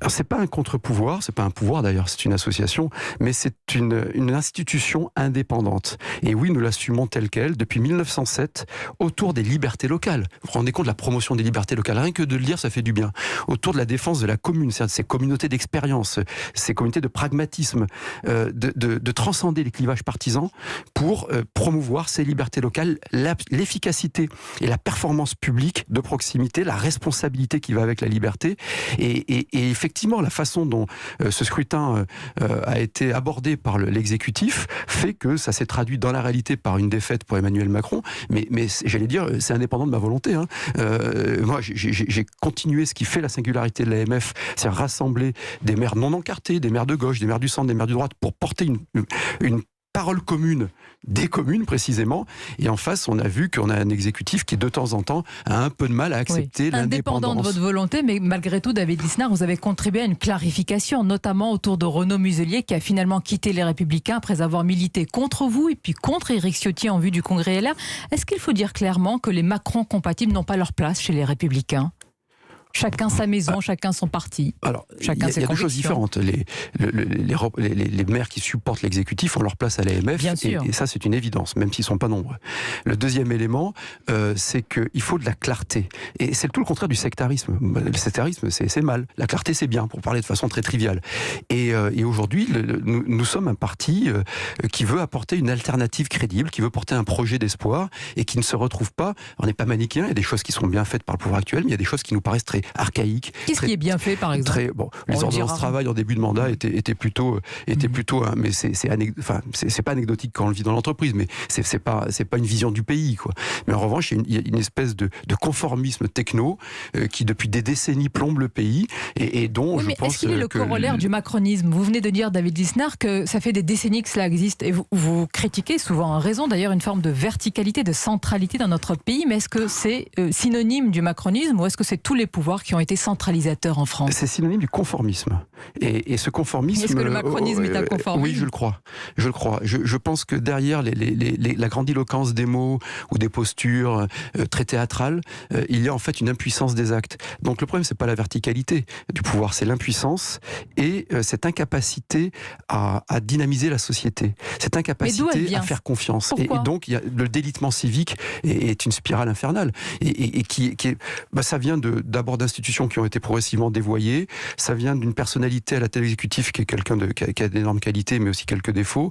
Alors, c'est pas un contre-pouvoir, c'est pas un pouvoir d'ailleurs, c'est une association, mais c'est une institution indépendante. Et oui, nous l'assumons telle qu'elle depuis 1907 autour des libertés locales. Vous vous rendez compte de la promotion des libertés locales? Rien que de le dire, ça fait du bien. Autour de la défense de la commune, c'est-à-dire de ces communautés d'expérience, ces communautés de pragmatisme, de transcender les clivages partisans pour promouvoir ces libertés locales, l'efficacité et la performance publique de proximité, la responsabilité qui va avec la liberté. Et effectivement, la façon dont ce scrutin a été abordé par l'exécutif fait que ça s'est traduit dans la réalité par une défaite pour Emmanuel Macron. Mais j'allais dire, c'est indépendant de ma volonté. Moi, j'ai continué ce qui fait la singularité de l'AMF, c'est rassembler des maires non encartés, des maires de gauche, des maires du centre, des maires du droite, pour porter une parole commune des communes précisément, et en face on a vu qu'on a un exécutif qui de temps en temps a un peu de mal à accepter l'indépendance. Indépendant de votre volonté, mais malgré tout, David Lisnard, vous avez contribué à une clarification, notamment autour de Renaud Muselier qui a finalement quitté les Républicains après avoir milité contre vous et puis contre Éric Ciotti en vue du Congrès LR. Est-ce qu'il faut dire clairement que les Macron compatibles n'ont pas leur place chez les Républicains ? Chacun sa maison, chacun son parti. Alors, il y a deux choses différentes. Les maires qui supportent l'exécutif ont leur place à l'AMF, et ça c'est une évidence, même s'ils ne sont pas nombreux. Le deuxième élément, c'est qu'il faut de la clarté. Et c'est tout le contraire du sectarisme. Le sectarisme, c'est mal. La clarté, c'est bien, pour parler de façon très triviale. Et aujourd'hui, nous sommes un parti qui veut apporter une alternative crédible, qui veut porter un projet d'espoir, et qui ne se retrouve pas... On n'est pas manichéen, il y a des choses qui sont bien faites par le pouvoir actuel, mais il y a des choses qui nous paraissent très archaïque. Qu'est-ce qui est bien fait, par exemple? Les ordonnances de travail en début de mandat étaient plutôt, mais c'est pas anecdotique quand on le vit dans l'entreprise, mais c'est pas une vision du pays, quoi. Mais en revanche, il y a une espèce de conformisme techno qui depuis des décennies plombe le pays et dont je pense. Est-ce qu'il est le corollaire du macronisme? Vous venez de dire, David Lisnard, que ça fait des décennies que cela existe, et vous critiquez souvent, à raison d'ailleurs, une forme de verticalité, de centralité dans notre pays. Mais est-ce que c'est synonyme du macronisme, ou est-ce que c'est tous les pouvoirs qui ont été centralisateurs en France? C'est synonyme du conformisme. Et ce conformisme... Est-ce que le macronisme est un conformisme? Oui, je le crois. Je pense que derrière la grandiloquence des mots ou des postures très théâtrales, il y a en fait une impuissance des actes. Donc le problème, c'est pas la verticalité du pouvoir, c'est l'impuissance et cette incapacité à dynamiser la société. Cette incapacité à faire confiance. Et donc, le délitement civique est une spirale infernale. Et ça vient d'abord d'institutions qui ont été progressivement dévoyées, ça vient d'une personnalité à la tête exécutive qui est quelqu'un qui a d'énormes qualités mais aussi quelques défauts,